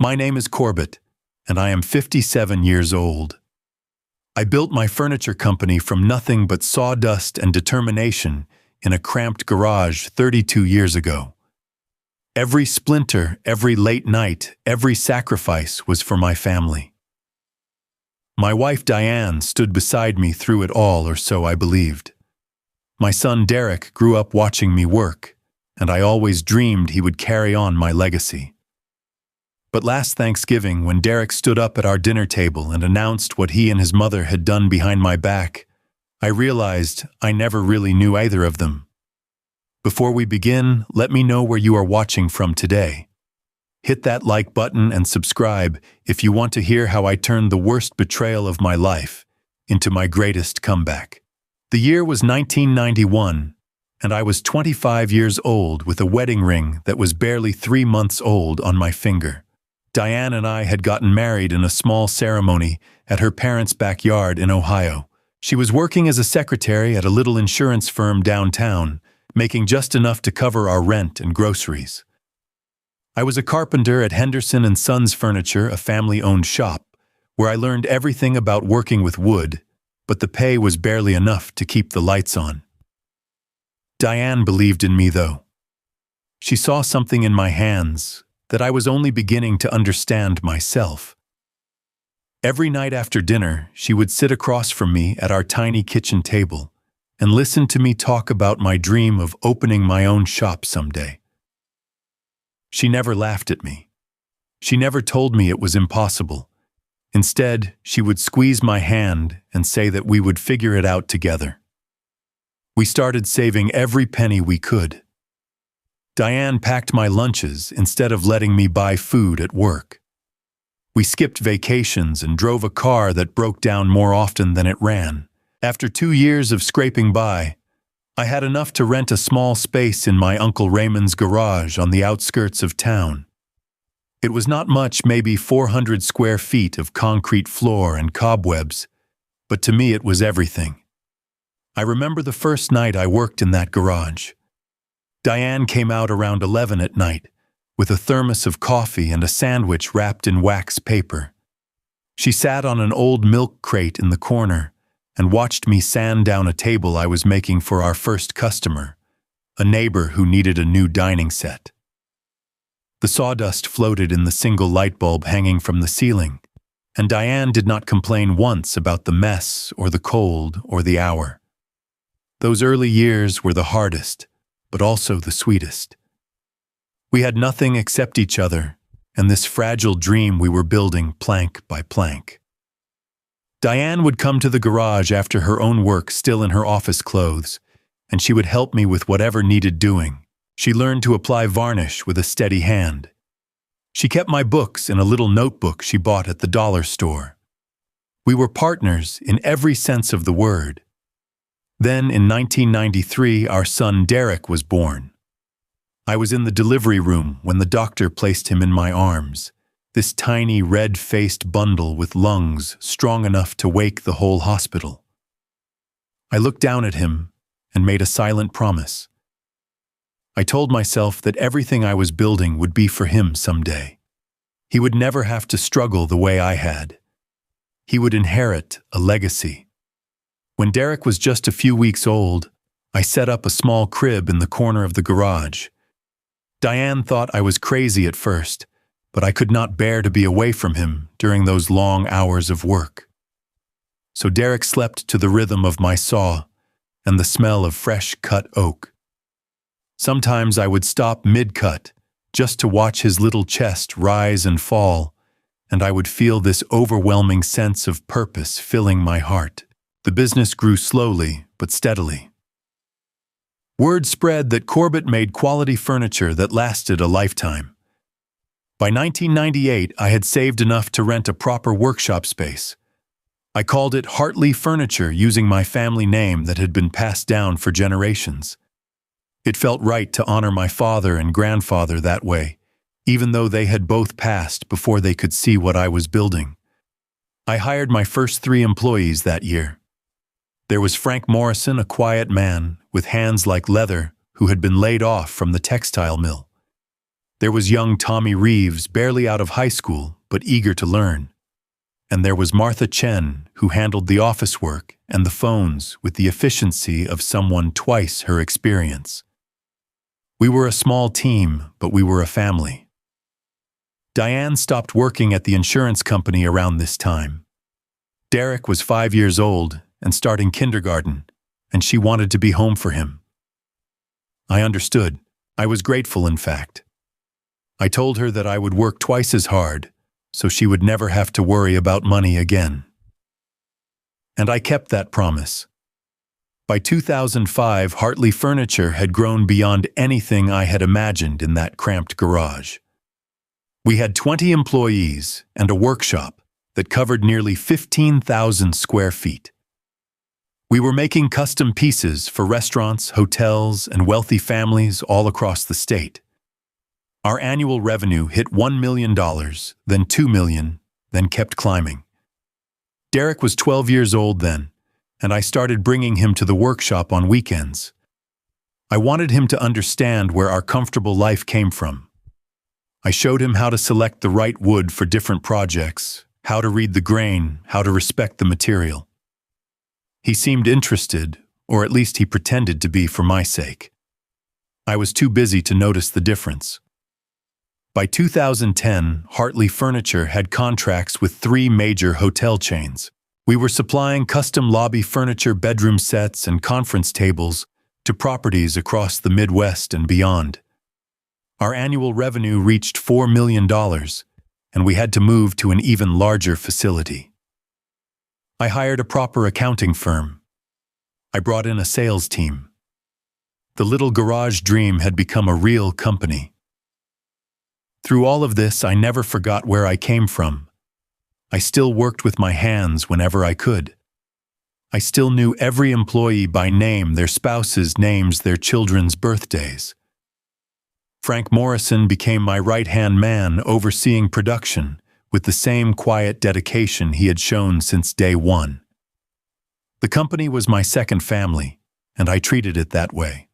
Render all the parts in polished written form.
My name is Corbett, and I am 57 years old. I built my furniture company from nothing but sawdust and determination in a cramped garage 32 years ago. Every splinter, every late night, every sacrifice was for my family. My wife Diane stood beside me through it all, or so I believed. My son Derek grew up watching me work, and I always dreamed he would carry on my legacy. But last Thanksgiving, when Derek stood up at our dinner table and announced what he and his mother had done behind my back, I realized I never really knew either of them. Before we begin, let me know where you are watching from today. Hit that like button and subscribe if you want to hear how I turned the worst betrayal of my life into my greatest comeback. The year was 1991, and I was 25 years old with a wedding ring that was barely 3 months old on my finger. Diane and I had gotten married in a small ceremony at her parents' backyard in Ohio. She was working as a secretary at a little insurance firm downtown, making just enough to cover our rent and groceries. I was a carpenter at Henderson & Sons Furniture, a family-owned shop, where I learned everything about working with wood, but the pay was barely enough to keep the lights on. Diane believed in me, though. She saw something in my hands that I was only beginning to understand myself. Every night after dinner, she would sit across from me at our tiny kitchen table and listen to me talk about my dream of opening my own shop someday. She never laughed at me. She never told me it was impossible. Instead, she would squeeze my hand and say that we would figure it out together. We started saving every penny we could. Diane packed my lunches instead of letting me buy food at work. We skipped vacations and drove a car that broke down more often than it ran. After 2 years of scraping by, I had enough to rent a small space in my Uncle Raymond's garage on the outskirts of town. It was not much, maybe 400 square feet of concrete floor and cobwebs, but to me it was everything. I remember the first night I worked in that garage. Diane came out around 11 at night, with a thermos of coffee and a sandwich wrapped in wax paper. She sat on an old milk crate in the corner and watched me sand down a table I was making for our first customer, a neighbor who needed a new dining set. The sawdust floated in the single light bulb hanging from the ceiling, and Diane did not complain once about the mess or the cold or the hour. Those early years were the hardest, but also the sweetest. We had nothing except each other and this fragile dream we were building plank by plank. Diane would come to the garage after her own work, still in her office clothes, and she would help me with whatever needed doing. She learned to apply varnish with a steady hand. She kept my books in a little notebook she bought at the dollar store. We were partners in every sense of the word. Then, in 1993, our son Derek was born. I was in the delivery room when the doctor placed him in my arms, this tiny red-faced bundle with lungs strong enough to wake the whole hospital. I looked down at him and made a silent promise. I told myself that everything I was building would be for him someday. He would never have to struggle the way I had. He would inherit a legacy. When Derek was just a few weeks old, I set up a small crib in the corner of the garage. Diane thought I was crazy at first, but I could not bear to be away from him during those long hours of work. So Derek slept to the rhythm of my saw and the smell of fresh cut oak. Sometimes I would stop mid-cut just to watch his little chest rise and fall, and I would feel this overwhelming sense of purpose filling my heart. The business grew slowly but steadily. Word spread that Corbett made quality furniture that lasted a lifetime. By 1998, I had saved enough to rent a proper workshop space. I called it Hartley Furniture, using my family name that had been passed down for generations. It felt right to honor my father and grandfather that way, even though they had both passed before they could see what I was building. I hired my first 3 employees that year. There was Frank Morrison, a quiet man with hands like leather who had been laid off from the textile mill. There was young Tommy Reeves, barely out of high school, but eager to learn. And there was Martha Chen, who handled the office work and the phones with the efficiency of someone twice her experience. We were a small team, but we were a family. Diane stopped working at the insurance company around this time. Derek was 5 years old and starting kindergarten, and she wanted to be home for him. I understood. I was grateful, in fact. I told her that I would work twice as hard, so she would never have to worry about money again. And I kept that promise. By 2005, Hartley Furniture had grown beyond anything I had imagined in that cramped garage. We had 20 employees and a workshop that covered nearly 15,000 square feet. We were making custom pieces for restaurants, hotels, and wealthy families all across the state. Our annual revenue hit $1 million, then $2 million, then kept climbing. Derek was 12 years old then, and I started bringing him to the workshop on weekends. I wanted him to understand where our comfortable life came from. I showed him how to select the right wood for different projects, how to read the grain, how to respect the material. He seemed interested, or at least he pretended to be for my sake. I was too busy to notice the difference. By 2010, Hartley Furniture had contracts with 3 major hotel chains. We were supplying custom lobby furniture, bedroom sets, and conference tables to properties across the Midwest and beyond. Our annual revenue reached $4 million, and we had to move to an even larger facility. I hired a proper accounting firm. I brought in a sales team. The little garage dream had become a real company. Through all of this, I never forgot where I came from. I still worked with my hands whenever I could. I still knew every employee by name, their spouses' names, their children's birthdays. Frank Morrison became my right-hand man, overseeing production, with the same quiet dedication he had shown since day one. The company was my second family, and I treated it that way.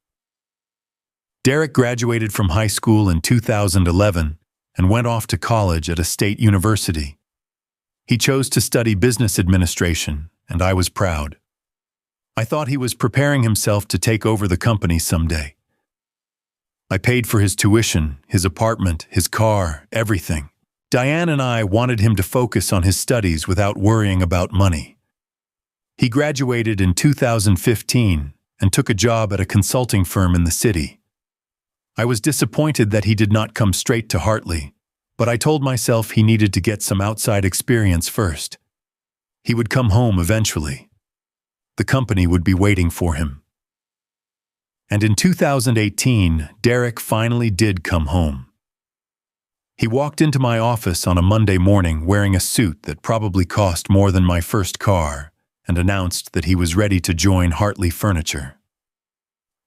Derek graduated from high school in 2011 and went off to college at a state university. He chose to study business administration, and I was proud. I thought he was preparing himself to take over the company someday. I paid for his tuition, his apartment, his car, everything. Diane and I wanted him to focus on his studies without worrying about money. He graduated in 2015 and took a job at a consulting firm in the city. I was disappointed that he did not come straight to Hartley, but I told myself he needed to get some outside experience first. He would come home eventually. The company would be waiting for him. And in 2018, Derek finally did come home. He walked into my office on a Monday morning wearing a suit that probably cost more than my first car and announced that he was ready to join Hartley Furniture.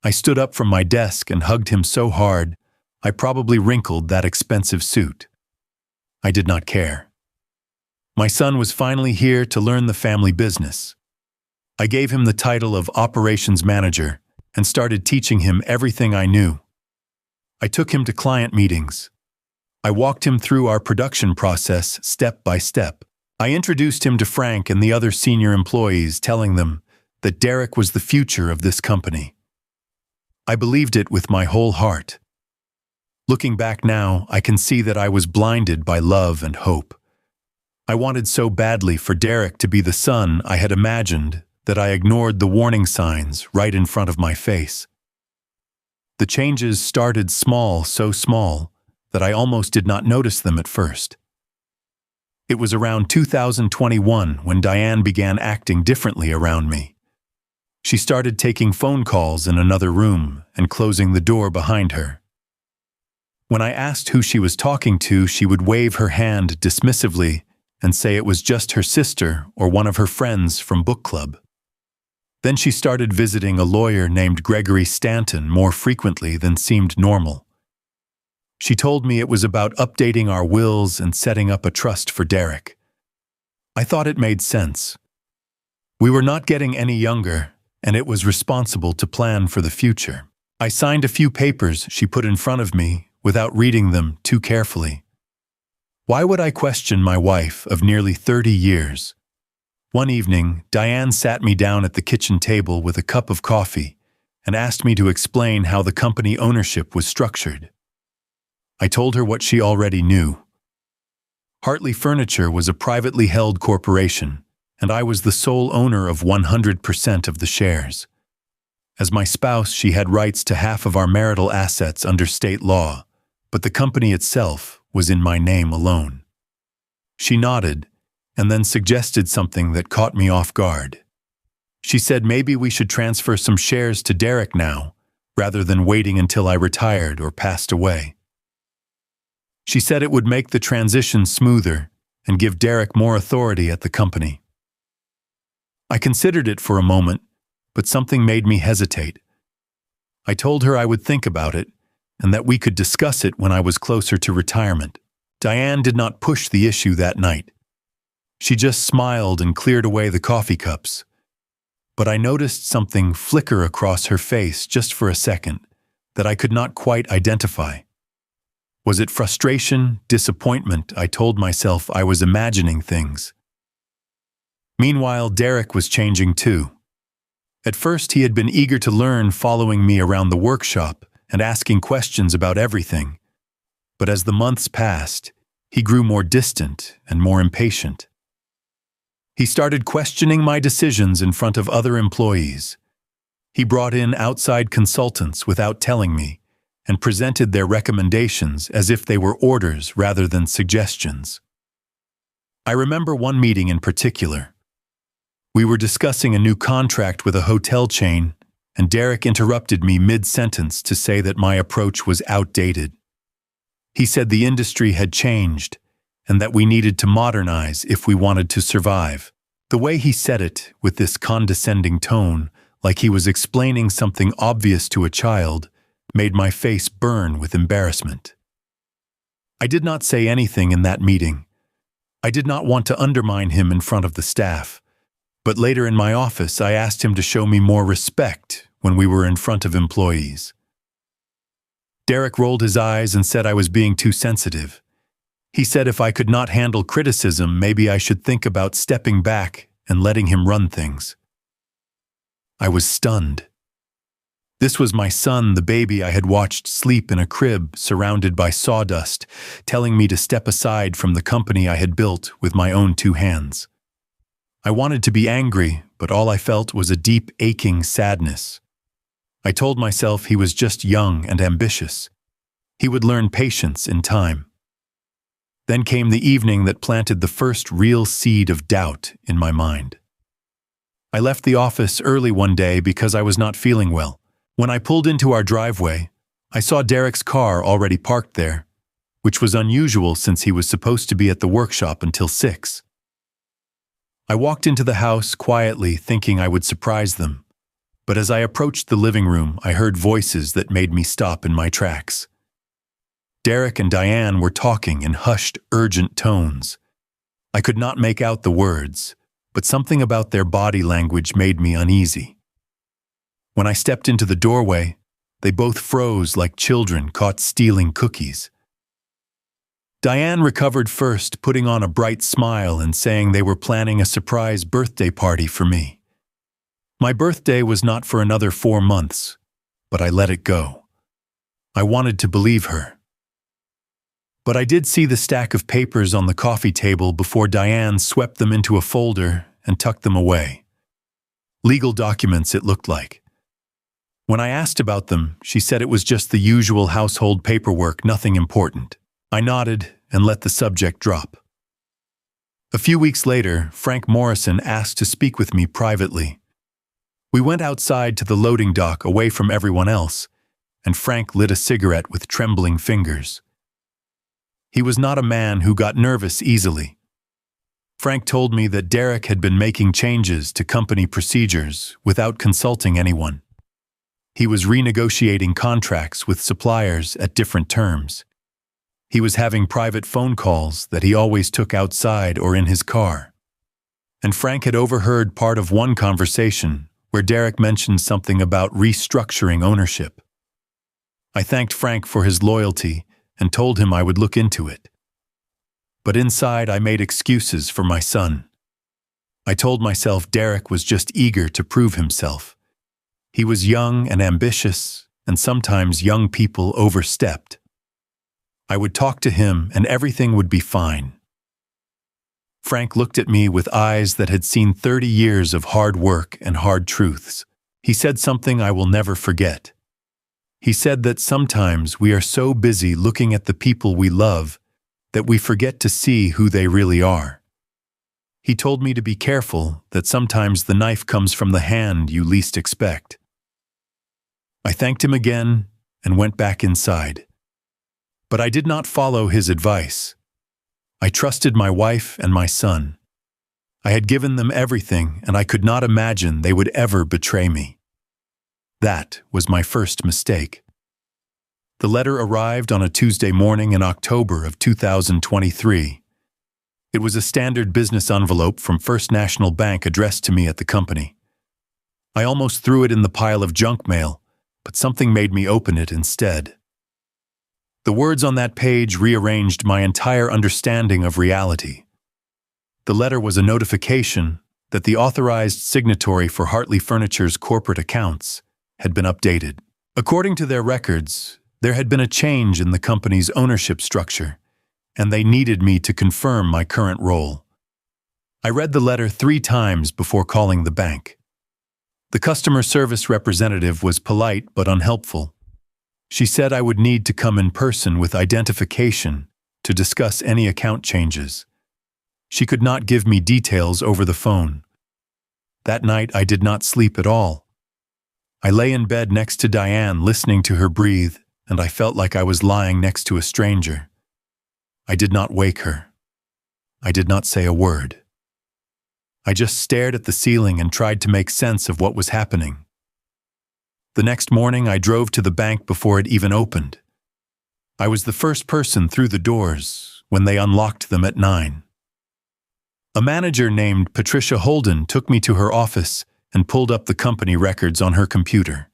I stood up from my desk and hugged him so hard, I probably wrinkled that expensive suit. I did not care. My son was finally here to learn the family business. I gave him the title of operations manager and started teaching him everything I knew. I took him to client meetings. I walked him through our production process step by step. I introduced him to Frank and the other senior employees, telling them that Derek was the future of this company. I believed it with my whole heart. Looking back now, I can see that I was blinded by love and hope. I wanted so badly for Derek to be the son I had imagined that I ignored the warning signs right in front of my face. The changes started small, so small, that I almost did not notice them at first. It was around 2021 when Diane began acting differently around me. She started taking phone calls in another room and closing the door behind her. When I asked who she was talking to, she would wave her hand dismissively and say it was just her sister or one of her friends from book club. Then she started visiting a lawyer named Gregory Stanton more frequently than seemed normal. She told me it was about updating our wills and setting up a trust for Derek. I thought it made sense. We were not getting any younger, and it was responsible to plan for the future. I signed a few papers she put in front of me, without reading them too carefully. Why would I question my wife of nearly 30 years? One evening, Diane sat me down at the kitchen table with a cup of coffee and asked me to explain how the company ownership was structured. I told her what she already knew. Hartley Furniture was a privately held corporation, and I was the sole owner of 100% of the shares. As my spouse, she had rights to half of our marital assets under state law, but the company itself was in my name alone. She nodded, and then suggested something that caught me off guard. She said maybe we should transfer some shares to Derek now, rather than waiting until I retired or passed away. She said it would make the transition smoother and give Derek more authority at the company. I considered it for a moment, but something made me hesitate. I told her I would think about it and that we could discuss it when I was closer to retirement. Diane did not push the issue that night. She just smiled and cleared away the coffee cups. But I noticed something flicker across her face just for a second that I could not quite identify. Was it frustration, disappointment? I told myself I was imagining things. Meanwhile, Derek was changing too. At first, he had been eager to learn, following me around the workshop and asking questions about everything. But as the months passed, he grew more distant and more impatient. He started questioning my decisions in front of other employees. He brought in outside consultants without telling me and presented their recommendations as if they were orders rather than suggestions. I remember one meeting in particular. We were discussing a new contract with a hotel chain, and Derek interrupted me mid-sentence to say that my approach was outdated. He said the industry had changed and that we needed to modernize if we wanted to survive. The way he said it, with this condescending tone, like he was explaining something obvious to a child, made my face burn with embarrassment. I did not say anything in that meeting. I did not want to undermine him in front of the staff. But later in my office, I asked him to show me more respect when we were in front of employees. Derek rolled his eyes and said I was being too sensitive. He said if I could not handle criticism, maybe I should think about stepping back and letting him run things. I was stunned. This was my son, the baby I had watched sleep in a crib surrounded by sawdust, telling me to step aside from the company I had built with my own two hands. I wanted to be angry, but all I felt was a deep, aching sadness. I told myself he was just young and ambitious. He would learn patience in time. Then came the evening that planted the first real seed of doubt in my mind. I left the office early one day because I was not feeling well. When I pulled into our driveway, I saw Derek's car already parked there, which was unusual since he was supposed to be at the workshop until 6. I walked into the house quietly, thinking I would surprise them. But as I approached the living room, I heard voices that made me stop in my tracks. Derek and Diane were talking in hushed, urgent tones. I could not make out the words, but something about their body language made me uneasy. When I stepped into the doorway, they both froze like children caught stealing cookies. Diane recovered first, putting on a bright smile and saying they were planning a surprise birthday party for me. My birthday was not for another 4 months, but I let it go. I wanted to believe her. But I did see the stack of papers on the coffee table before Diane swept them into a folder and tucked them away. Legal documents, it looked like. When I asked about them, she said it was just the usual household paperwork, nothing important. I nodded and let the subject drop. A few weeks later, Frank Morrison asked to speak with me privately. We went outside to the loading dock away from everyone else, and Frank lit a cigarette with trembling fingers. He was not a man who got nervous easily. Frank told me that Derek had been making changes to company procedures without consulting anyone. He was renegotiating contracts with suppliers at different terms. He was having private phone calls that he always took outside or in his car. And Frank had overheard part of one conversation where Derek mentioned something about restructuring ownership. I thanked Frank for his loyalty and told him I would look into it. But inside, I made excuses for my son. I told myself Derek was just eager to prove himself. He was young and ambitious, and sometimes young people overstepped. I would talk to him and everything would be fine. Frank looked at me with eyes that had seen 30 years of hard work and hard truths. He said something I will never forget. He said that sometimes we are so busy looking at the people we love that we forget to see who they really are. He told me to be careful, that sometimes the knife comes from the hand you least expect. I thanked him again and went back inside. But I did not follow his advice. I trusted my wife and my son. I had given them everything, and I could not imagine they would ever betray me. That was my first mistake. The letter arrived on a Tuesday morning in October of 2023. It was a standard business envelope from First National Bank addressed to me at the company. I almost threw it in the pile of junk mail, but something made me open it instead. The words on that page rearranged my entire understanding of reality. The letter was a notification that the authorized signatory for Hartley Furniture's corporate accounts had been updated. According to their records, there had been a change in the company's ownership structure, and they needed me to confirm my current role. I read the letter 3 times before calling the bank. The customer service representative was polite but unhelpful. She said I would need to come in person with identification to discuss any account changes. She could not give me details over the phone. That night I did not sleep at all. I lay in bed next to Diane listening to her breathe, and I felt like I was lying next to a stranger. I did not wake her. I did not say a word. I just stared at the ceiling and tried to make sense of what was happening. The next morning, I drove to the bank before it even opened. I was the first person through the doors when they unlocked them at 9. A manager named Patricia Holden took me to her office and pulled up the company records on her computer.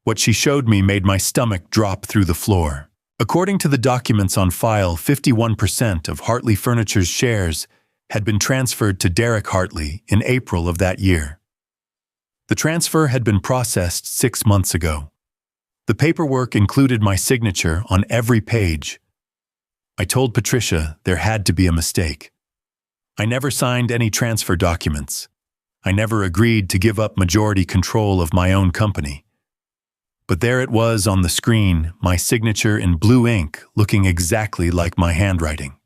What she showed me made my stomach drop through the floor. According to the documents on file, 51% of Hartley Furniture's shares had been transferred to Derek Hartley in April of that year. The transfer had been processed 6 months ago. The paperwork included my signature on every page. I told Patricia there had to be a mistake. I never signed any transfer documents. I never agreed to give up majority control of my own company. But there it was on the screen, my signature in blue ink, looking exactly like my handwriting.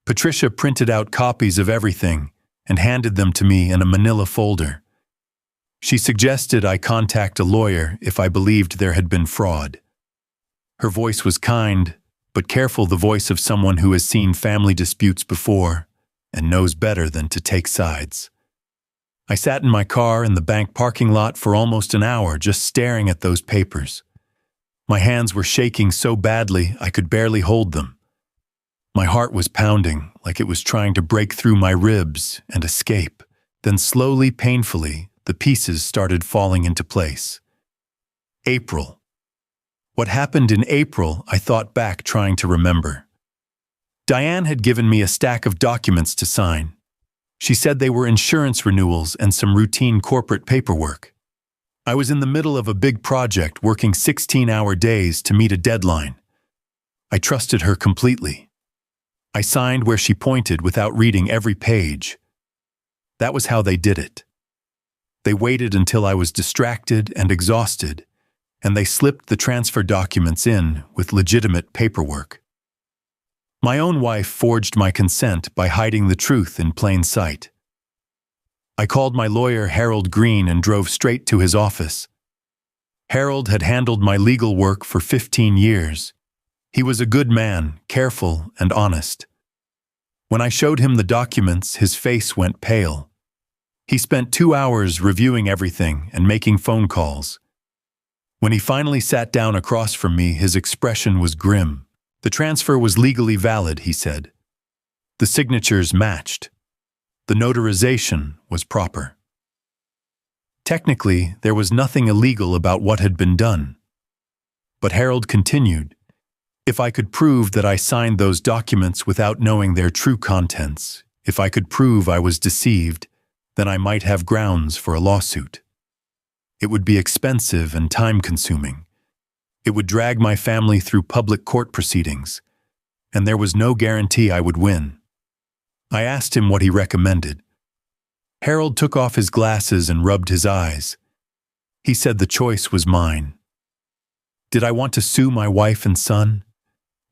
Patricia printed out copies of everything and handed them to me in a manila folder. She suggested I contact a lawyer if I believed there had been fraud. Her voice was kind, but careful, the voice of someone who has seen family disputes before and knows better than to take sides. I sat in my car in the bank parking lot for almost an hour just staring at those papers. My hands were shaking so badly I could barely hold them. My heart was pounding like it was trying to break through my ribs and escape. Then slowly, painfully, the pieces started falling into place. April. What happened in April, I thought back trying to remember. Diane had given me a stack of documents to sign. She said they were insurance renewals and some routine corporate paperwork. I was in the middle of a big project working 16-hour days to meet a deadline. I trusted her completely. I signed where she pointed without reading every page. That was how they did it. They waited until I was distracted and exhausted, and they slipped the transfer documents in with legitimate paperwork. My own wife forged my consent by hiding the truth in plain sight. I called my lawyer, Harold Green, and drove straight to his office. Harold had handled my legal work for 15 years. He was a good man, careful and honest. When I showed him the documents, his face went pale. He spent 2 hours reviewing everything and making phone calls. When he finally sat down across from me, his expression was grim. The transfer was legally valid, he said. The signatures matched. The notarization was proper. Technically, there was nothing illegal about what had been done. But Harold continued, If I could prove that I signed those documents without knowing their true contents, if I could prove I was deceived, then I might have grounds for a lawsuit. It would be expensive and time-consuming. It would drag my family through public court proceedings, and there was no guarantee I would win. I asked him what he recommended. Harold took off his glasses and rubbed his eyes. He said the choice was mine. Did I want to sue my wife and son?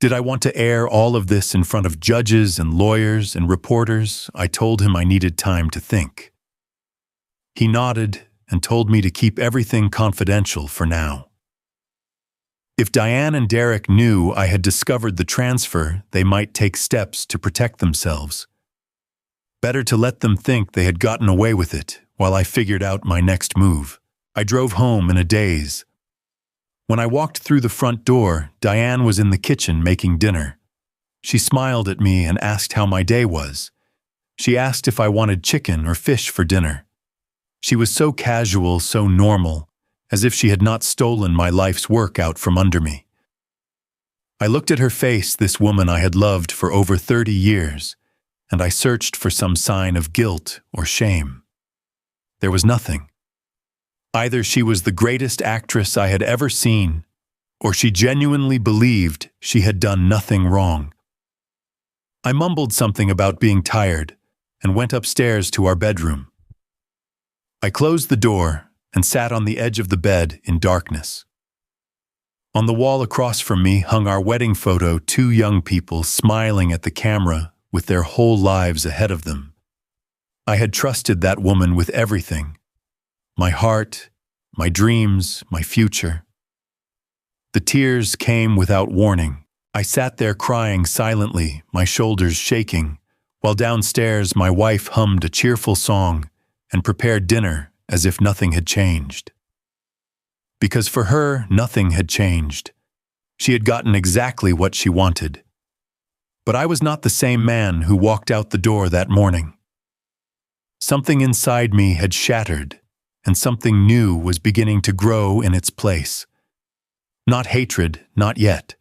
Did I want to air all of this in front of judges and lawyers and reporters? I told him I needed time to think. He nodded and told me to keep everything confidential for now. If Diane and Derek knew I had discovered the transfer, they might take steps to protect themselves. Better to let them think they had gotten away with it while I figured out my next move. I drove home in a daze. When I walked through the front door, Diane was in the kitchen making dinner. She smiled at me and asked how my day was. She asked if I wanted chicken or fish for dinner. She was so casual, so normal, as if she had not stolen my life's work out from under me. I looked at her face, this woman I had loved for over 30 years, and I searched for some sign of guilt or shame. There was nothing. Either she was the greatest actress I had ever seen, or she genuinely believed she had done nothing wrong. I mumbled something about being tired and went upstairs to our bedroom. I closed the door and sat on the edge of the bed in darkness. On the wall across from me hung our wedding photo, two young people smiling at the camera with their whole lives ahead of them. I had trusted that woman with everything. My heart, my dreams, my future. The tears came without warning. I sat there crying silently, my shoulders shaking, while downstairs my wife hummed a cheerful song and prepared dinner as if nothing had changed. Because for her, nothing had changed. She had gotten exactly what she wanted. But I was not the same man who walked out the door that morning. Something inside me had shattered, and something new was beginning to grow in its place. Not hatred, not yet,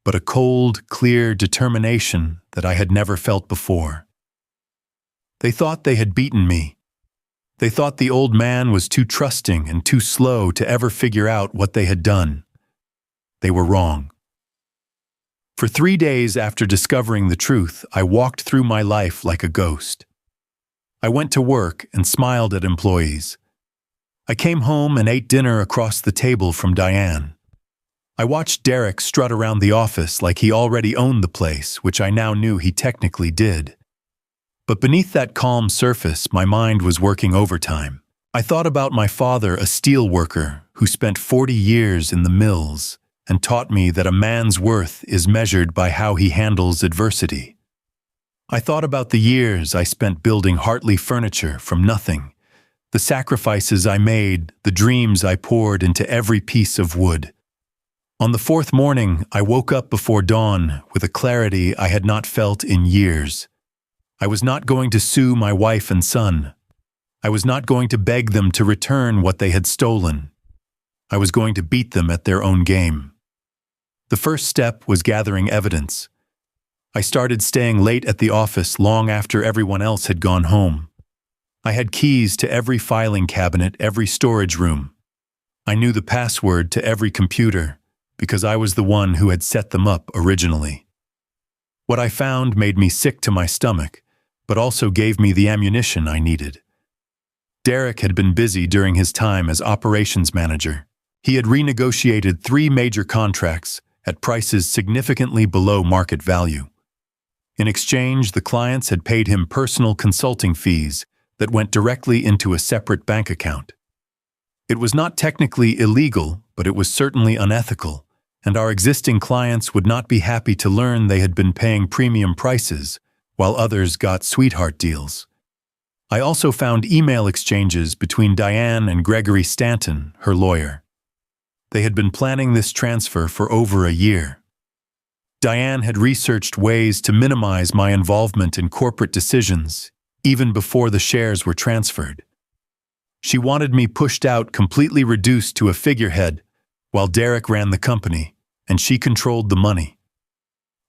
but a cold, clear determination that I had never felt before. They thought they had beaten me. They thought the old man was too trusting and too slow to ever figure out what they had done. They were wrong. For 3 days after discovering the truth, I walked through my life like a ghost. I went to work and smiled at employees. I came home and ate dinner across the table from Diane. I watched Derek strut around the office like he already owned the place, which I now knew he technically did. But beneath that calm surface, my mind was working overtime. I thought about my father, a steel worker who spent 40 years in the mills and taught me that a man's worth is measured by how he handles adversity. I thought about the years I spent building Hartley furniture from nothing, the sacrifices I made, the dreams I poured into every piece of wood. On the 4th morning, I woke up before dawn with a clarity I had not felt in years. I was not going to sue my wife and son. I was not going to beg them to return what they had stolen. I was going to beat them at their own game. The first step was gathering evidence. I started staying late at the office long after everyone else had gone home. I had keys to every filing cabinet, every storage room. I knew the password to every computer because I was the one who had set them up originally. What I found made me sick to my stomach, but also gave me the ammunition I needed. Derek had been busy during his time as operations manager. He had renegotiated 3 major contracts at prices significantly below market value. In exchange, the clients had paid him personal consulting fees that went directly into a separate bank account. It was not technically illegal, but it was certainly unethical, and our existing clients would not be happy to learn they had been paying premium prices while others got sweetheart deals. I also found email exchanges between Diane and Gregory Stanton, her lawyer. They had been planning this transfer for over a year. Diane had researched ways to minimize my involvement in corporate decisions, even before the shares were transferred. She wanted me pushed out, completely reduced to a figurehead, while Derek ran the company, and she controlled the money.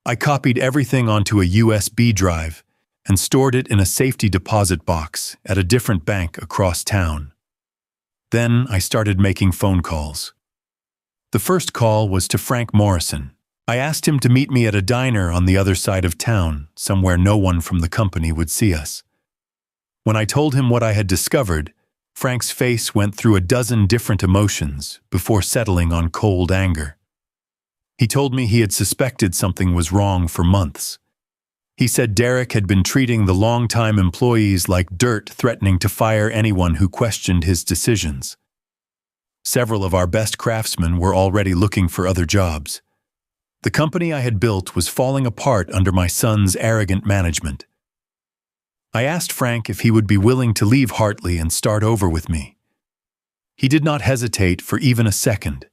I copied everything onto a USB drive and stored it in a safety deposit box at a different bank across town. Then I started making phone calls. The first call was to Frank Morrison. I asked him to meet me at a diner on the other side of town, somewhere no one from the company would see us. When I told him what I had discovered, Frank's face went through a dozen different emotions before settling on cold anger. He told me he had suspected something was wrong for months. He said Derek had been treating the longtime employees like dirt, threatening to fire anyone who questioned his decisions. Several of our best craftsmen were already looking for other jobs. The company I had built was falling apart under my son's arrogant management. I asked Frank if he would be willing to leave Hartley and start over with me. He did not hesitate for even a second.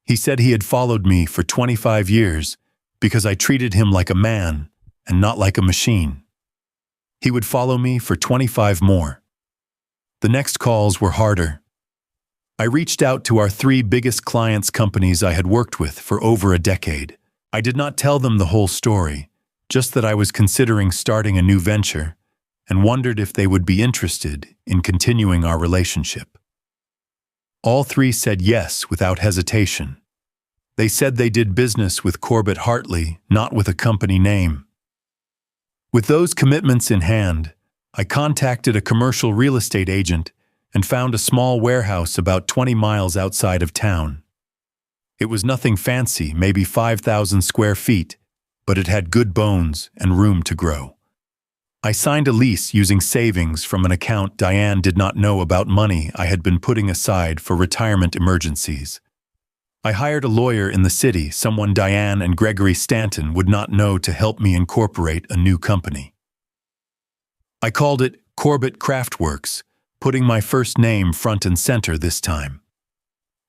He said he had followed me for 25 years because I treated him like a man and not like a machine. He would follow me for 25 more. The next calls were harder. I reached out to our 3 biggest clients' companies I had worked with for over a decade. I did not tell them the whole story, just that I was considering starting a new venture and wondered if they would be interested in continuing our relationship. All 3 said yes without hesitation. They said they did business with Corbett Hartley, not with a company name. With those commitments in hand, I contacted a commercial real estate agent and found a small warehouse about 20 miles outside of town. It was nothing fancy, maybe 5,000 square feet, but it had good bones and room to grow. I signed a lease using savings from an account Diane did not know about, money I had been putting aside for retirement emergencies. I hired a lawyer in the city, someone Diane and Gregory Stanton would not know, to help me incorporate a new company. I called it Corbett Craftworks, putting my first name front and center this time.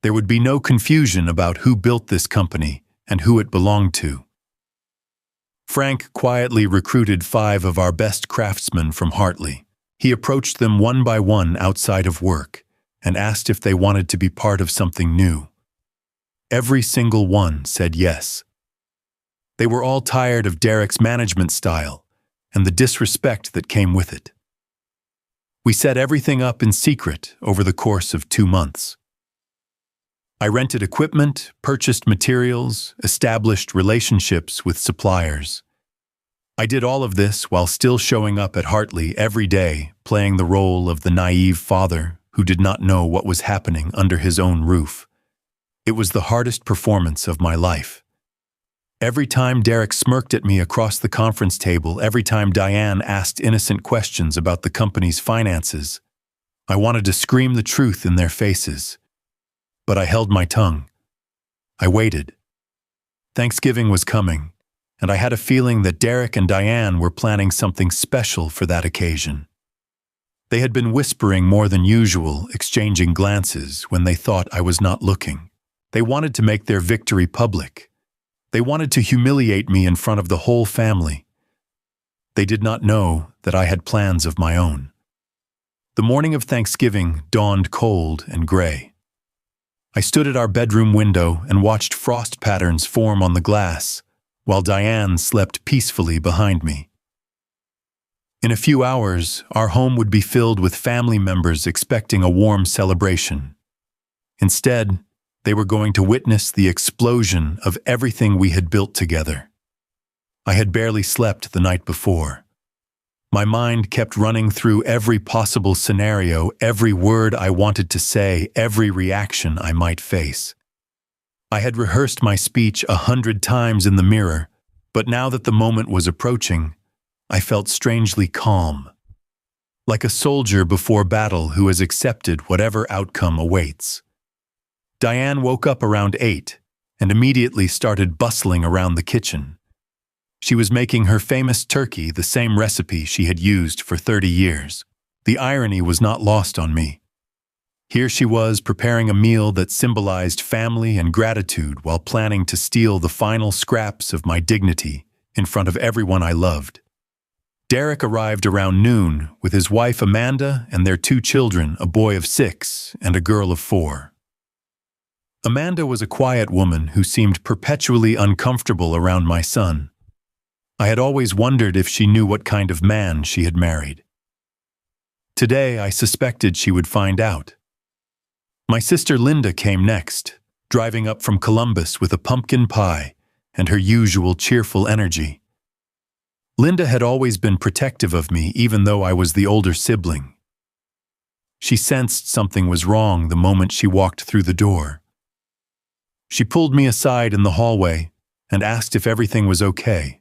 There would be no confusion about who built this company and who it belonged to. Frank quietly recruited 5 of our best craftsmen from Hartley. He approached them one by one outside of work and asked if they wanted to be part of something new. Every single one said yes. They were all tired of Derek's management style and the disrespect that came with it. We set everything up in secret over the course of 2 months. I rented equipment, purchased materials, established relationships with suppliers. I did all of this while still showing up at Hartley every day, playing the role of the naive father who did not know what was happening under his own roof. It was the hardest performance of my life. Every time Derek smirked at me across the conference table, every time Diane asked innocent questions about the company's finances, I wanted to scream the truth in their faces. But I held my tongue. I waited. Thanksgiving was coming, and I had a feeling that Derek and Diane were planning something special for that occasion. They had been whispering more than usual, exchanging glances when they thought I was not looking. They wanted to make their victory public. They wanted to humiliate me in front of the whole family. They did not know that I had plans of my own. The morning of Thanksgiving dawned cold and gray. I stood at our bedroom window and watched frost patterns form on the glass, while Diane slept peacefully behind me. In a few hours, our home would be filled with family members expecting a warm celebration. Instead, they were going to witness the explosion of everything we had built together. I had barely slept the night before. My mind kept running through every possible scenario, every word I wanted to say, every reaction I might face. I had rehearsed my speech 100 times in the mirror, but now that the moment was approaching, I felt strangely calm, like a soldier before battle who has accepted whatever outcome awaits. Diane woke up around 8 and immediately started bustling around the kitchen. She was making her famous turkey, the same recipe she had used for 30 years. The irony was not lost on me. Here she was preparing a meal that symbolized family and gratitude while planning to steal the final scraps of my dignity in front of everyone I loved. Derek arrived around noon with his wife Amanda and their 2 children, a boy of 6 and a girl of 4. Amanda was a quiet woman who seemed perpetually uncomfortable around my son. I had always wondered if she knew what kind of man she had married. Today, I suspected she would find out. My sister Linda came next, driving up from Columbus with a pumpkin pie and her usual cheerful energy. Linda had always been protective of me, even though I was the older sibling. She sensed something was wrong the moment she walked through the door. She pulled me aside in the hallway and asked if everything was okay.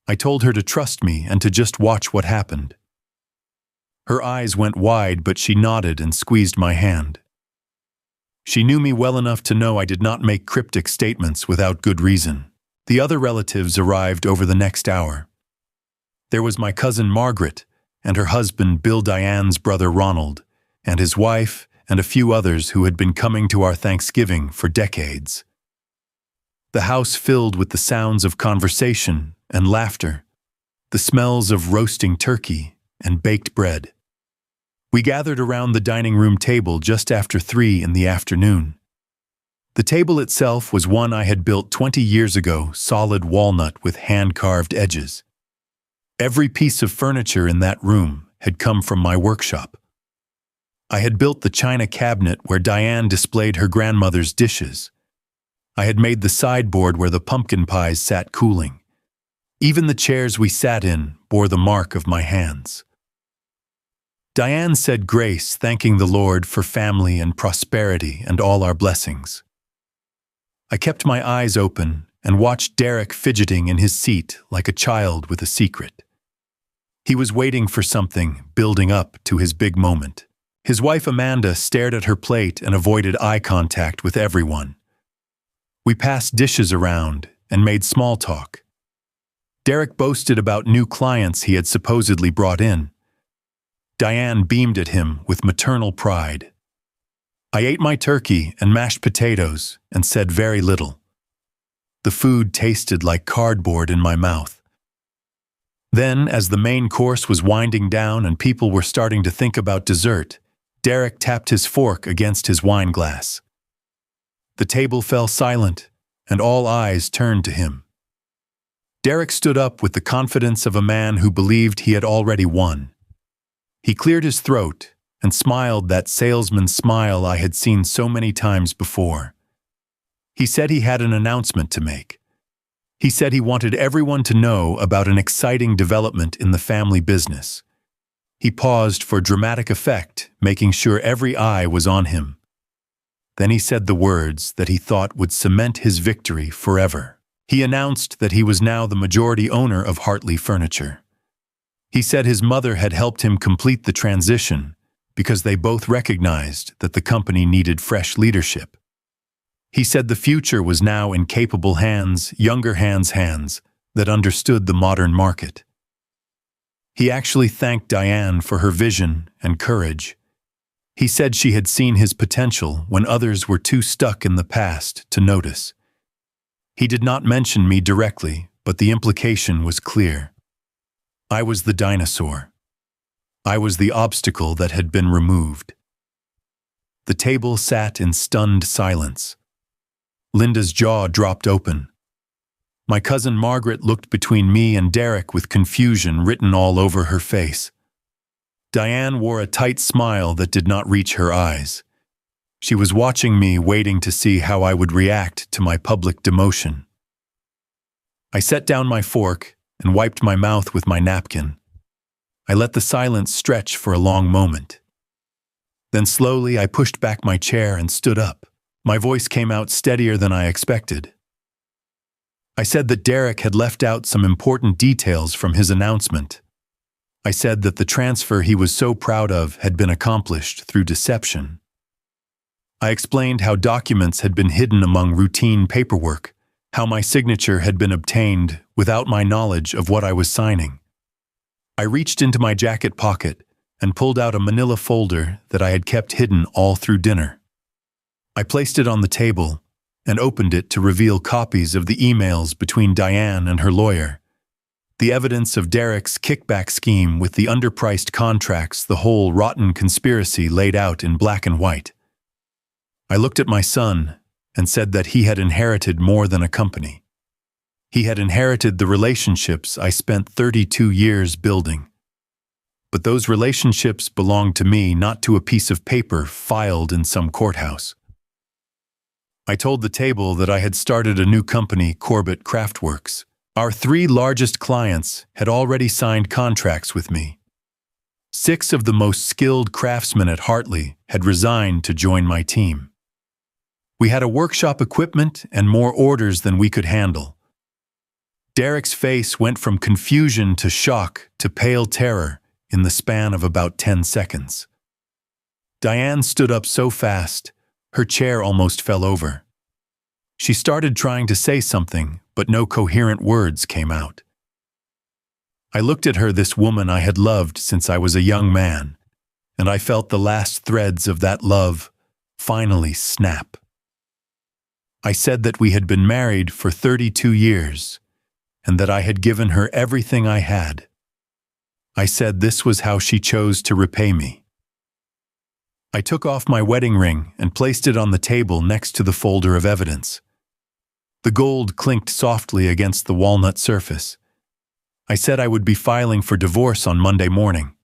I told her to trust me and to just watch what happened. Her eyes went wide, but she nodded and squeezed my hand. She knew me well enough to know I did not make cryptic statements without good reason. The other relatives arrived over the next hour. There was my cousin Margaret and her husband Bill, Diane's brother Ronald, and his wife, and a few others who had been coming to our Thanksgiving for decades. The house filled with the sounds of conversation and laughter, the smells of roasting turkey and baked bread. We gathered around the dining room table just after 3 in the afternoon. The table itself was one I had built 20 years ago, solid walnut with hand-carved edges. Every piece of furniture in that room had come from my workshop. I had built the china cabinet where Diane displayed her grandmother's dishes. I had made the sideboard where the pumpkin pies sat cooling. Even the chairs we sat in bore the mark of my hands. Diane said grace, thanking the Lord for family and prosperity and all our blessings. I kept my eyes open and watched Derek fidgeting in his seat like a child with a secret. He was waiting for something, building up to his big moment. His wife Amanda stared at her plate and avoided eye contact with everyone. We passed dishes around and made small talk. Derek boasted about new clients he had supposedly brought in. Diane beamed at him with maternal pride. I ate my turkey and mashed potatoes and said very little. The food tasted like cardboard in my mouth. Then, as the main course was winding down and people were starting to think about dessert, Derek tapped his fork against his wine glass. The table fell silent, and all eyes turned to him. Derek stood up with the confidence of a man who believed he had already won. He cleared his throat and smiled that salesman's smile I had seen so many times before. He said he had an announcement to make. He said he wanted everyone to know about an exciting development in the family business. He paused for dramatic effect, making sure every eye was on him. Then he said the words that he thought would cement his victory forever. He announced that he was now the majority owner of Hartley Furniture. He said his mother had helped him complete the transition because they both recognized that the company needed fresh leadership. He said the future was now in capable hands, younger hands that understood the modern market. He actually thanked Diane for her vision and courage. He said she had seen his potential when others were too stuck in the past to notice. He did not mention me directly, but the implication was clear. I was the dinosaur. I was the obstacle that had been removed. The table sat in stunned silence. Linda's jaw dropped open. My cousin Margaret looked between me and Derek with confusion written all over her face. Diane wore a tight smile that did not reach her eyes. She was watching me, waiting to see how I would react to my public demotion. I set down my fork and wiped my mouth with my napkin. I let the silence stretch for a long moment. Then slowly I pushed back my chair and stood up. My voice came out steadier than I expected. I said that Derek had left out some important details from his announcement. I said that the transfer he was so proud of had been accomplished through deception. I explained how documents had been hidden among routine paperwork, how my signature had been obtained without my knowledge of what I was signing. I reached into my jacket pocket and pulled out a manila folder that I had kept hidden all through dinner. I placed it on the table and opened it to reveal copies of the emails between Diane and her lawyer, the evidence of Derek's kickback scheme with the underpriced contracts, the whole rotten conspiracy laid out in black and white. I looked at my son and said that he had inherited more than a company. He had inherited the relationships I spent 32 years building. But those relationships belonged to me, not to a piece of paper filed in some courthouse. I told the table that I had started a new company, Corbett Craftworks. Our 3 largest clients had already signed contracts with me. 6 of the most skilled craftsmen at Hartley had resigned to join my team. We had a workshop equipment and more orders than we could handle. Derek's face went from confusion to shock to pale terror in the span of about 10 seconds. Diane stood up so fast, her chair almost fell over. She started trying to say something, but no coherent words came out. I looked at her, this woman I had loved since I was a young man, and I felt the last threads of that love finally snap. I said that we had been married for 32 years, and that I had given her everything I had. I said this was how she chose to repay me. I took off my wedding ring and placed it on the table next to the folder of evidence. The gold clinked softly against the walnut surface. I said I would be filing for divorce on Monday morning.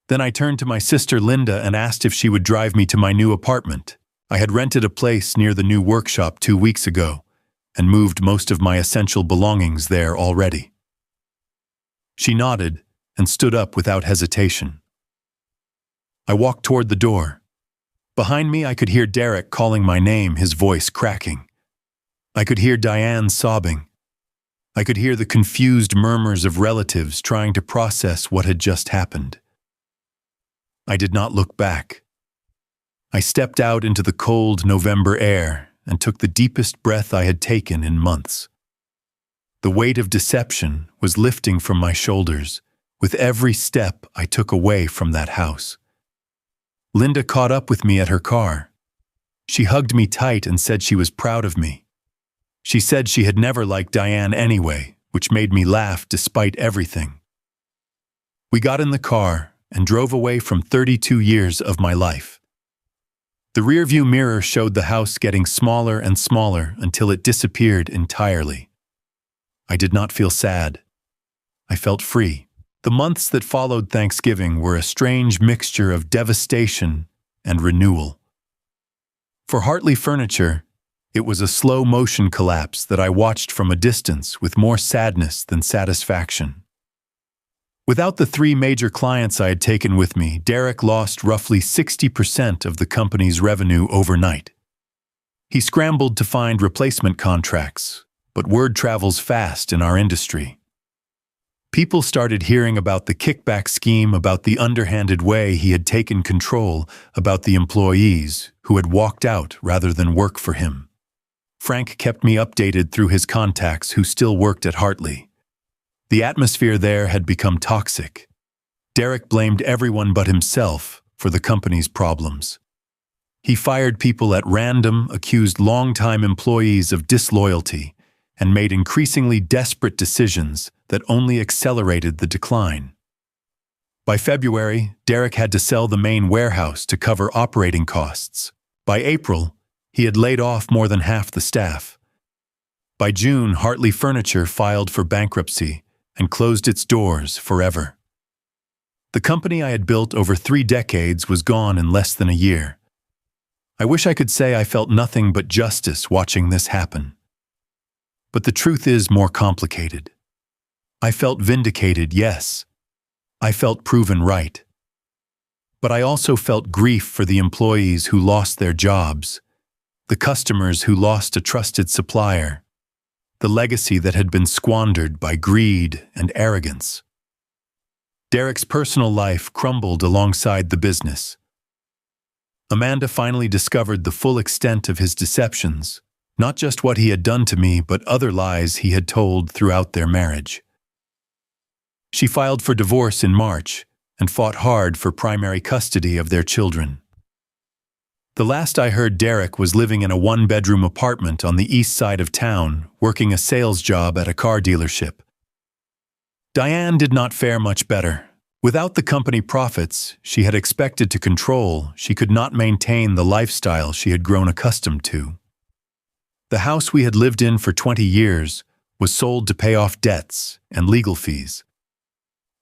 Then I turned to my sister Linda and asked if she would drive me to my new apartment. I had rented a place near the new workshop 2 weeks ago and moved most of my essential belongings there already. She nodded and stood up without hesitation. I walked toward the door. Behind me, I could hear Derek calling my name, his voice cracking. I could hear Diane sobbing. I could hear the confused murmurs of relatives trying to process what had just happened. I did not look back. I stepped out into the cold November air and took the deepest breath I had taken in months. The weight of deception was lifting from my shoulders with every step I took away from that house. Linda caught up with me at her car. She hugged me tight and said she was proud of me. She said she had never liked Diane anyway, which made me laugh despite everything. We got in the car and drove away from 32 years of my life. The rearview mirror showed the house getting smaller and smaller until it disappeared entirely. I did not feel sad. I felt free. The months that followed Thanksgiving were a strange mixture of devastation and renewal. For Hartley Furniture, it was a slow-motion collapse that I watched from a distance with more sadness than satisfaction. Without the 3 major clients I had taken with me, Derek lost roughly 60% of the company's revenue overnight. He scrambled to find replacement contracts, but word travels fast in our industry. People started hearing about the kickback scheme, about the underhanded way he had taken control, about the employees who had walked out rather than work for him. Frank kept me updated through his contacts who still worked at Hartley. The atmosphere there had become toxic. Derek blamed everyone but himself for the company's problems. He fired people at random, accused longtime employees of disloyalty, and made increasingly desperate decisions that only accelerated the decline. By February, Derek had to sell the main warehouse to cover operating costs. By April, he had laid off more than half the staff. By June, Hartley Furniture filed for bankruptcy and closed its doors forever. The company I had built over 3 decades was gone in less than a year. I wish I could say I felt nothing but justice watching this happen. But the truth is more complicated. I felt vindicated, yes. I felt proven right. But I also felt grief for the employees who lost their jobs, the customers who lost a trusted supplier, the legacy that had been squandered by greed and arrogance. Derek's personal life crumbled alongside the business. Amanda finally discovered the full extent of his deceptions, not just what he had done to me, but other lies he had told throughout their marriage. She filed for divorce in March and fought hard for primary custody of their children. The last I heard, Derek was living in a 1-bedroom apartment on the east side of town, working a sales job at a car dealership. Diane did not fare much better. Without the company profits she had expected to control, she could not maintain the lifestyle she had grown accustomed to. The house we had lived in for 20 years was sold to pay off debts and legal fees.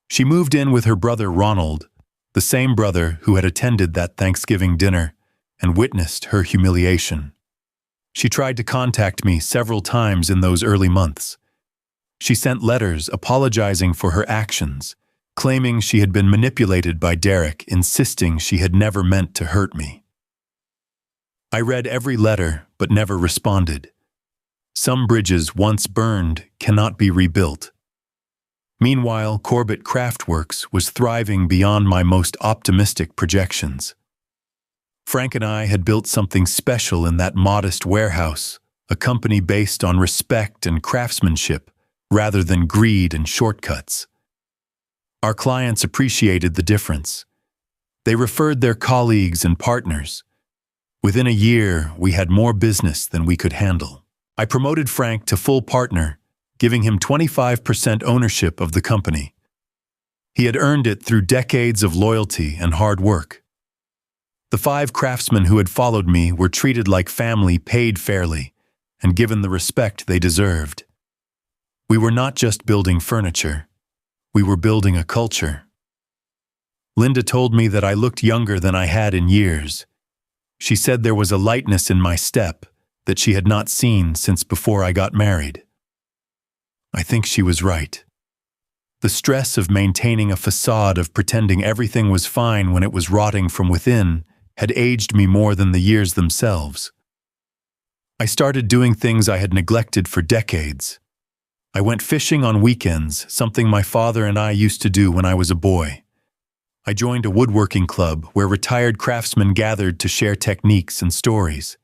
She moved in with her brother Ronald, the same brother who had attended that Thanksgiving dinner and witnessed her humiliation. She tried to contact me several times in those early months. She sent letters apologizing for her actions, claiming she had been manipulated by Derek, insisting she had never meant to hurt me. I read every letter but never responded. Some bridges once burned cannot be rebuilt. Meanwhile, Corbett Craftworks was thriving beyond my most optimistic projections. Frank and I had built something special in that modest warehouse, a company based on respect and craftsmanship rather than greed and shortcuts. Our clients appreciated the difference. They referred their colleagues and partners. Within a year, we had more business than we could handle. I promoted Frank to full partner, giving him 25% ownership of the company. He had earned it through decades of loyalty and hard work. The 5 craftsmen who had followed me were treated like family, paid fairly, and given the respect they deserved. We were not just building furniture. We were building a culture. Linda told me that I looked younger than I had in years. She said there was a lightness in my step that she had not seen since before I got married. I think she was right. The stress of maintaining a facade of pretending everything was fine when it was rotting from within had aged me more than the years themselves. I started doing things I had neglected for decades. I went fishing on weekends, something my father and I used to do when I was a boy. I joined a woodworking club where retired craftsmen gathered to share techniques and stories.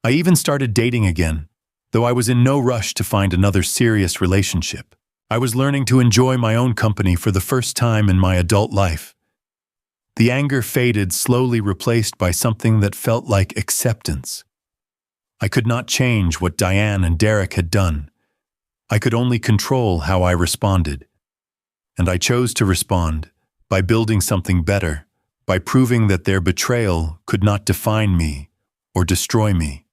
I even started dating again, though I was in no rush to find another serious relationship. I was learning to enjoy my own company for the first time in my adult life. The anger faded, slowly replaced by something that felt like acceptance. I could not change what Diane and Derek had done. I could only control how I responded. And I chose to respond by building something better, by proving that their betrayal could not define me or destroy me.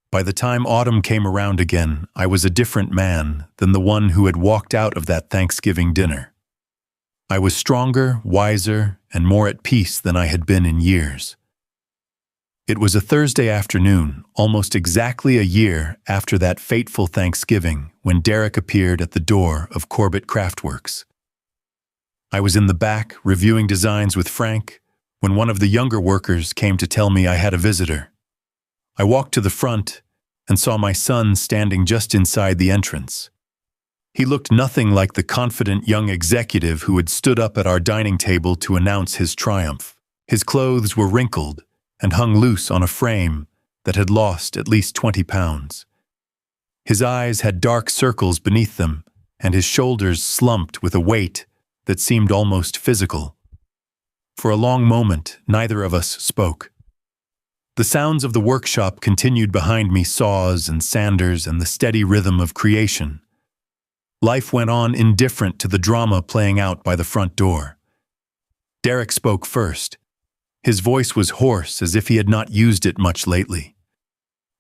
By the time autumn came around again, I was a different man than the one who had walked out of that Thanksgiving dinner. I was stronger, wiser, and more at peace than I had been in years. It was a Thursday afternoon, almost exactly a year after that fateful Thanksgiving, when Derek appeared at the door of Corbett Craftworks. I was in the back, reviewing designs with Frank, when one of the younger workers came to tell me I had a visitor. I walked to the front and saw my son standing just inside the entrance. He looked nothing like the confident young executive who had stood up at our dining table to announce his triumph. His clothes were wrinkled and hung loose on a frame that had lost at least 20 pounds. His eyes had dark circles beneath them, and his shoulders slumped with a weight that seemed almost physical. For a long moment, neither of us spoke. The sounds of the workshop continued behind me, saws and sanders and the steady rhythm of creation. Life went on indifferent to the drama playing out by the front door. Derek spoke first. His voice was hoarse, as if he had not used it much lately.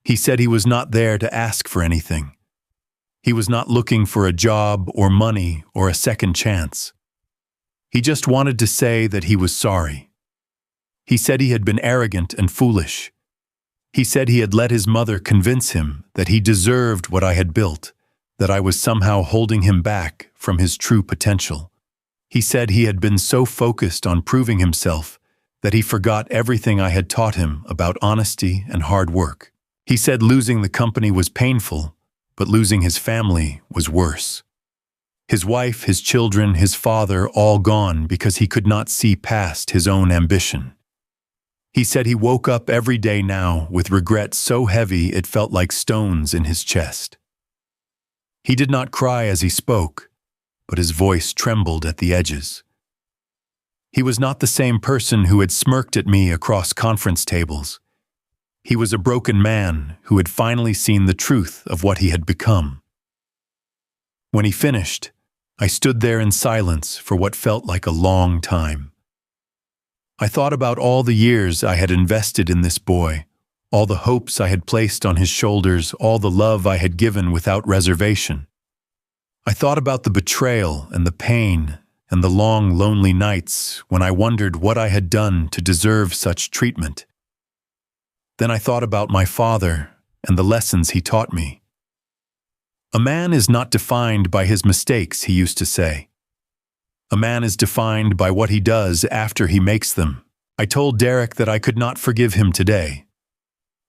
He said he was not there to ask for anything. He was not looking for a job or money or a second chance. He just wanted to say that he was sorry. He said he had been arrogant and foolish. He said he had let his mother convince him that he deserved what I had built, that I was somehow holding him back from his true potential. He said he had been so focused on proving himself that he forgot everything I had taught him about honesty and hard work. He said losing the company was painful, but losing his family was worse. His wife, his children, his father, all gone because he could not see past his own ambition. He said he woke up every day now with regret so heavy it felt like stones in his chest. He did not cry as he spoke, but his voice trembled at the edges. He was not the same person who had smirked at me across conference tables. He was a broken man who had finally seen the truth of what he had become. When he finished, I stood there in silence for what felt like a long time. I thought about all the years I had invested in this boy, all the hopes I had placed on his shoulders, all the love I had given without reservation. I thought about the betrayal and the pain and the long, lonely nights when I wondered what I had done to deserve such treatment. Then I thought about my father and the lessons he taught me. A man is not defined by his mistakes, he used to say. A man is defined by what he does after he makes them. I told Derek that I could not forgive him today.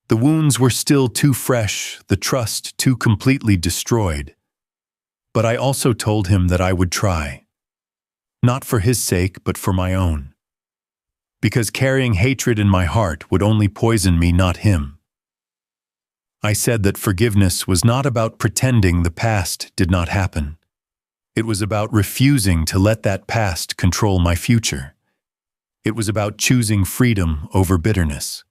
The wounds were still too fresh, the trust too completely destroyed. But I also told him that I would try. Not for his sake, but for my own. Because carrying hatred in my heart would only poison me, not him. I said that forgiveness was not about pretending the past did not happen. It was about refusing to let that past control my future. It was about choosing freedom over bitterness.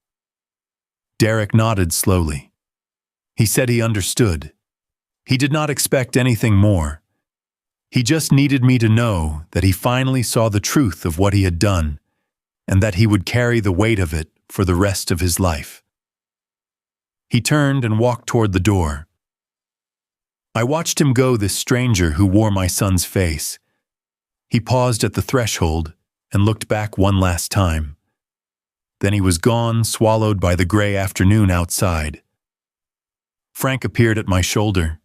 Derek nodded slowly. He said he understood. He did not expect anything more. He just needed me to know that he finally saw the truth of what he had done, and that he would carry the weight of it for the rest of his life. He turned and walked toward the door. I watched him go, this stranger who wore my son's face. He paused at the threshold and looked back one last time. Then he was gone, swallowed by the gray afternoon outside. Frank appeared at my shoulder.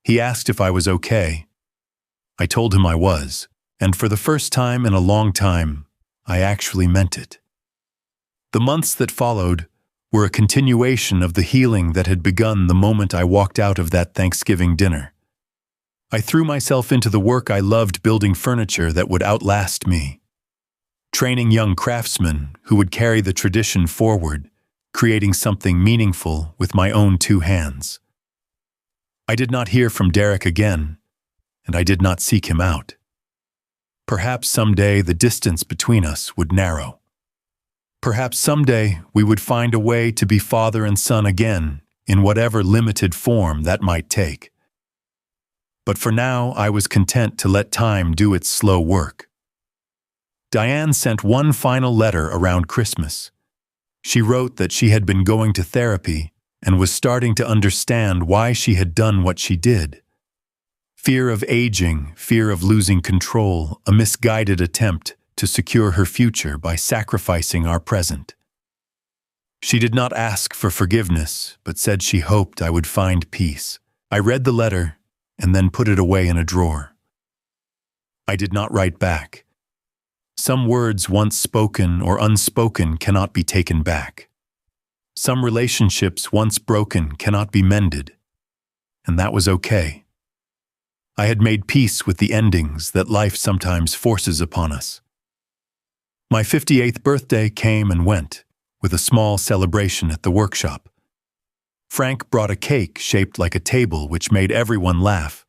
He asked if I was okay. I told him I was, and for the first time in a long time, I actually meant it. The months that followed were a continuation of the healing that had begun the moment I walked out of that Thanksgiving dinner. I threw myself into the work I loved, building furniture that would outlast me, training young craftsmen who would carry the tradition forward, creating something meaningful with my own two hands. I did not hear from Derek again, and I did not seek him out. Perhaps someday the distance between us would narrow. Perhaps someday we would find a way to be father and son again, in whatever limited form that might take. But for now, I was content to let time do its slow work. Diane sent one final letter around Christmas. She wrote that she had been going to therapy and was starting to understand why she had done what she did. Fear of aging, fear of losing control, a misguided attempt to secure her future by sacrificing our present. She did not ask for forgiveness, but said she hoped I would find peace. I read the letter and then put it away in a drawer. I did not write back. Some words once spoken or unspoken cannot be taken back. Some relationships once broken cannot be mended, and that was okay. I had made peace with the endings that life sometimes forces upon us. My 58th birthday came and went, with a small celebration at the workshop. Frank brought a cake shaped like a table, which made everyone laugh.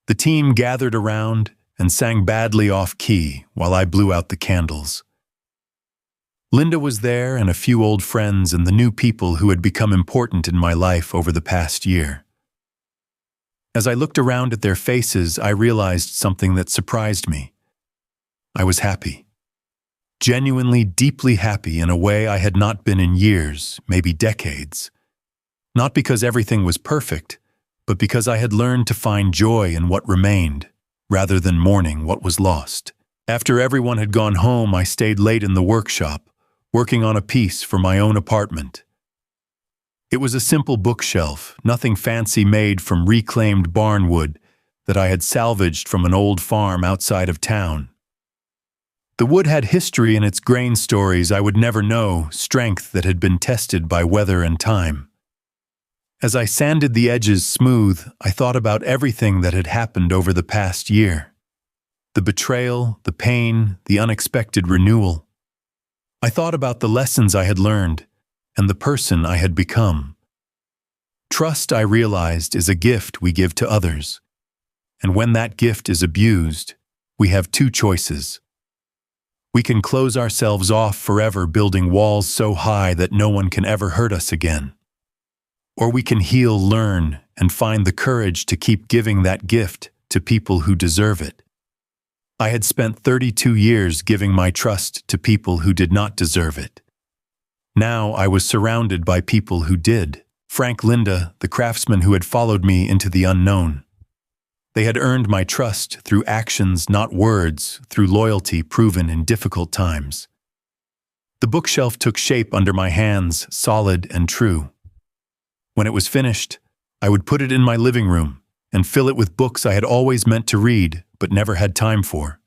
The team gathered around and sang badly off-key while I blew out the candles. Linda was there, and a few old friends and the new people who had become important in my life over the past year. As I looked around at their faces, I realized something that surprised me. I was happy. Genuinely, deeply happy in a way I had not been in years, maybe decades. Not because everything was perfect, but because I had learned to find joy in what remained, rather than mourning what was lost. After everyone had gone home, I stayed late in the workshop, working on a piece for my own apartment. It was a simple bookshelf, nothing fancy, made from reclaimed barnwood that I had salvaged from an old farm outside of town. The wood had history in its grain, stories I would never know, strength that had been tested by weather and time. As I sanded the edges smooth, I thought about everything that had happened over the past year. The betrayal, the pain, the unexpected renewal. I thought about the lessons I had learned and the person I had become. Trust, I realized, is a gift we give to others. And when that gift is abused, we have two choices. We can close ourselves off forever, building walls so high that no one can ever hurt us again. Or we can heal, learn, and find the courage to keep giving that gift to people who deserve it. I had spent 32 years giving my trust to people who did not deserve it. Now I was surrounded by people who did. Frank Linda, the craftsman who had followed me into the unknown. They had earned my trust through actions, not words, through loyalty proven in difficult times. The bookshelf took shape under my hands, solid and true. When it was finished, I would put it in my living room and fill it with books I had always meant to read but never had time for.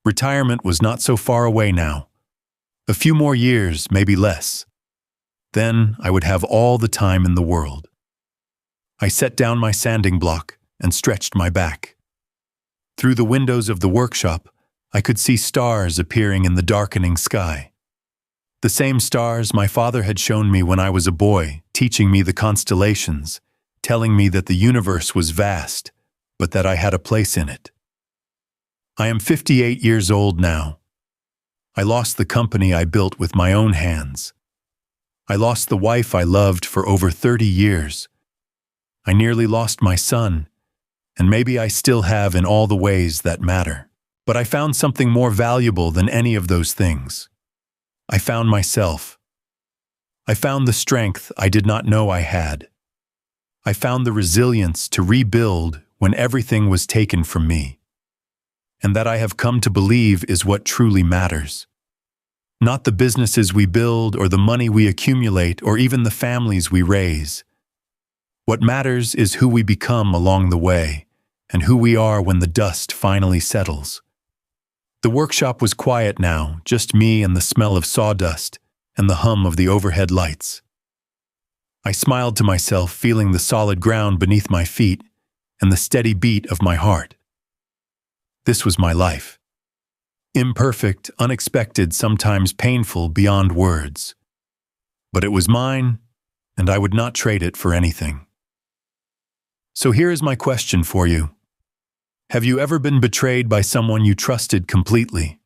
Retirement was not so far away now. A few more years, maybe less. Then I would have all the time in the world. I set down my sanding block and stretched my back. Through the windows of the workshop, I could see stars appearing in the darkening sky. The same stars my father had shown me when I was a boy, teaching me the constellations, telling me that the universe was vast, but that I had a place in it. I am 58 years old now. I lost the company I built with my own hands. I lost the wife I loved for over 30 years. I nearly lost my son, and maybe I still have in all the ways that matter. But I found something more valuable than any of those things. I found myself. I found the strength I did not know I had. I found the resilience to rebuild when everything was taken from me. And that I have come to believe is what truly matters. Not the businesses we build or the money we accumulate or even the families we raise. What matters is who we become along the way and who we are when the dust finally settles. The workshop was quiet now, just me and the smell of sawdust and the hum of the overhead lights. I smiled to myself, feeling the solid ground beneath my feet and the steady beat of my heart. This was my life. Imperfect, unexpected, sometimes painful beyond words. But it was mine, and I would not trade it for anything. So here is my question for you. Have you ever been betrayed by someone you trusted completely?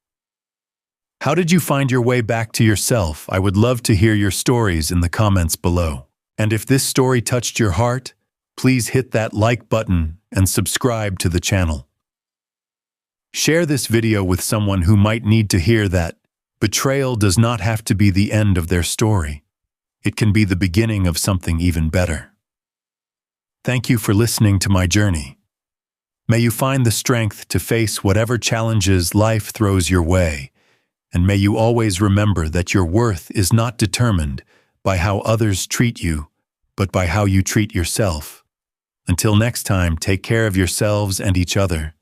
How did you find your way back to yourself? I would love to hear your stories in the comments below. And if this story touched your heart, please hit that like button and subscribe to the channel. Share this video with someone who might need to hear that betrayal does not have to be the end of their story. It can be the beginning of something even better. Thank you for listening to my journey. May you find the strength to face whatever challenges life throws your way, and may you always remember that your worth is not determined by how others treat you, but by how you treat yourself. Until next time, take care of yourselves and each other.